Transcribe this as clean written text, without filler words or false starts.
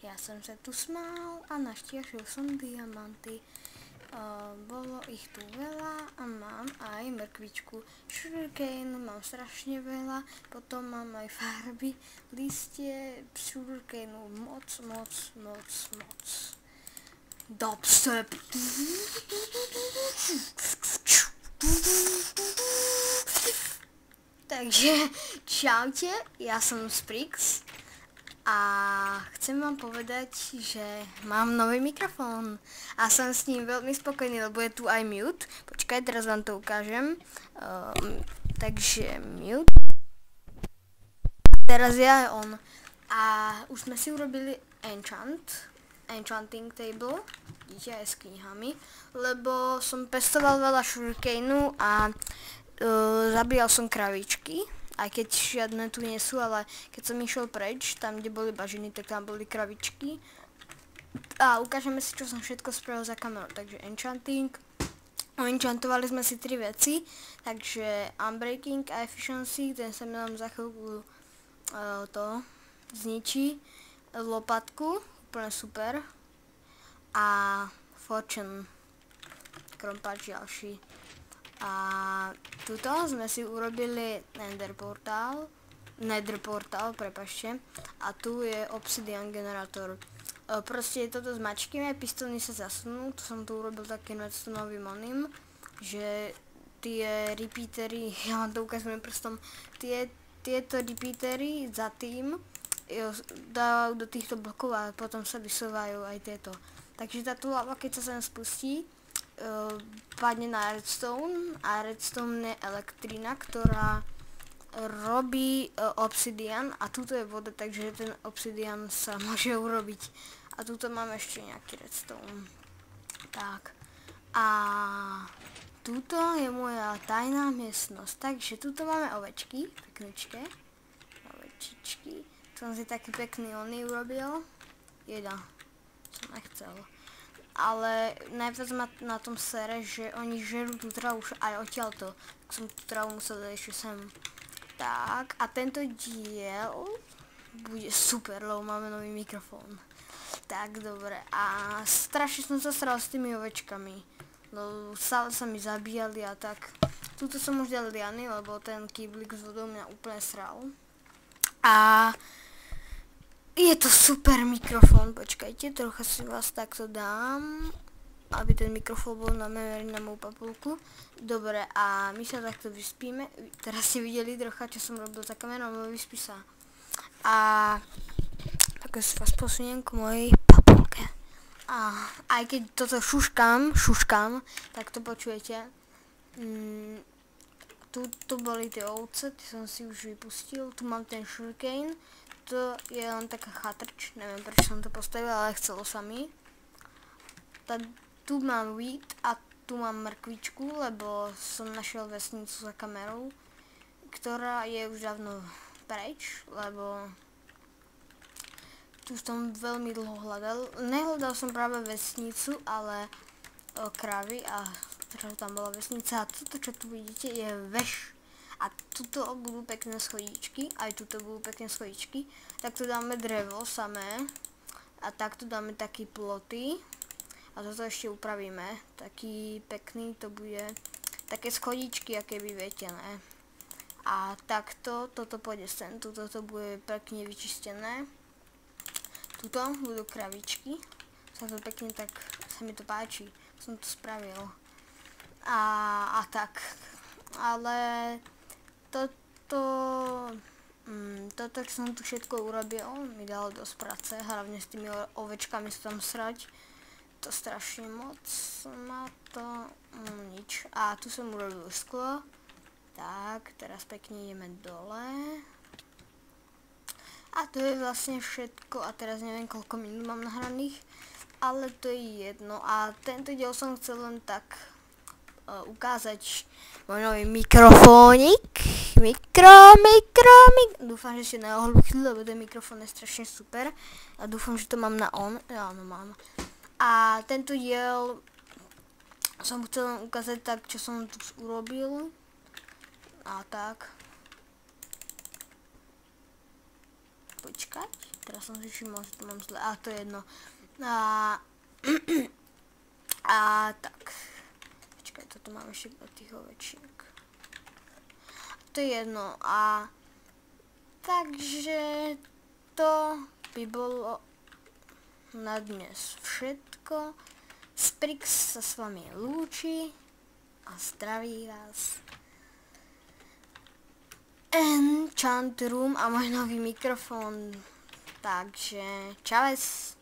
Ja som sa tu smál a našťašil som diamanty. Bolo ich tu veľa a mám aj mrkvičku. Sugarcane mám strašne veľa, potom mám aj farby, listie, sugarcaneu moc. Dubstep. Takže čaute, ja som Sprix a chcem vám povedať, že mám nový mikrofón a som s ním veľmi spokojný, lebo je tu aj mute. Počkaj, teraz vám to ukážem. Takže mute. Teraz je aj on. A už sme si urobili enchanting table, vidíte, aj s knihami, lebo som pestoval veľa sugarcaneu a zabíjal som kravičky, aj keď žiadne tu nie sú, ale keď som išiel preč, tam kde boli bažiny, tak tam boli kravičky. A ukážeme si, čo som všetko spravil za kamerou. Takže enchanting. Enchantovali sme si 3 veci, takže unbreaking a efficiency, ten sa mi nám za chvíľku to zničí. Lopatku, úplne super. A fortune, krompáč ďalší. A tuto sme si urobili nether portál, prepačte. A tu je obsidian generátor. Proste toto zmačkíme, pistóny sa zasunú, to som tu urobil takým redstoneovým oným, že tie repeatery, ja vám to ukážem prstom, tieto repeatery za tým dávajú do týchto blokov a potom sa vysúvajú aj tieto. Takže táto lava, keď sa sem spustí, padne na redstone a redstone je elektrina, ktorá robí obsidian a tuto je voda, takže ten obsidian sa môže urobiť. A tuto máme ešte nejaký redstone. Tak. A tuto je moja tajná miestnosť. Takže tuto máme ovečky, pekničké. Ovečičky. Tu som si taký pekný oný urobil. Jeda. Som nechcel. Ale najviac ma na tom sere, že oni žerú tú travu aj odtiaľto. Tak som tú travu musel dať ešte sem. Tak, a tento diel bude super, lebo máme nový mikrofón. Tak, dobre. A strašne som sa sral s tými ovečkami. No, stále sa mi zabíjali a tak. Tuto som už dal liany, lebo ten kýblik s vodou mňa úplne sral. A je to super mikrofón, počkajte, trocha si vás takto dám, aby ten mikrofón bol nameraný na moju papulku. Dobre, a my sa takto vyspíme. Teraz ste videli trocha, čo som robil za kamerou, ale vyspí sa. A tak si vás posuniem k mojej papulke. A aj keď toto šuškám, tak to počujete. Tu boli tie ovce, tie som si už vypustil, tu mám ten sugarcane. To je len taká chatrč, neviem prečo som to postavil, ale chcelo sa mi. Tu mám wheat a tu mám mrkvičku, lebo som našiel vesnicu za kamerou, ktorá je už dávno preč, lebo tu som veľmi dlho hľadal. Nehľadal som práve vesnicu, ale kravy a tam bola vesnica a toto, čo tu vidíte, je veš. A tuto budú pekné schodičky, aj tuto budú pekné schodičky. Takto dáme drevo samé a takto dáme taký ploty. A toto ešte upravíme. Taký pekný to bude. Také schodičky, aké vy viete, ne? A takto, toto pôjde sem, tuto to bude pekne vyčistené. Tuto budú kravičky. Sa to pekne tak, sa mi to páči. Som to spravil. A tak. Ale toto som tu všetko urobil, mi dalo dosť práce, hlavne s tými ovečkami sa tam srať, to strašne moc má to nič. A tu som urobil sklo, tak, teraz pekne ideme dole. A to je vlastne všetko a teraz neviem koľko minút mám nahraných, ale to je jedno. A tento diel som chcel len tak ukázať môj nový mikrofónik. Dúfam, že ste neohluchli, lebo ten mikrofón je strašne super. A dúfam, že to mám na on. Áno, mám. A tento diel som chcel ukázať tak, čo som tu urobil. A tak. Počkať. Teraz som si všimol, že to mám zle. A to je jedno. A tak. Počkaj, toto mám ešte do tých ovečiek. To je jedno. A takže to by bolo na dnes všetko. Sprix sa s vami lúči a zdraví vás Enchant Room a môj nový mikrofón. Takže čaves.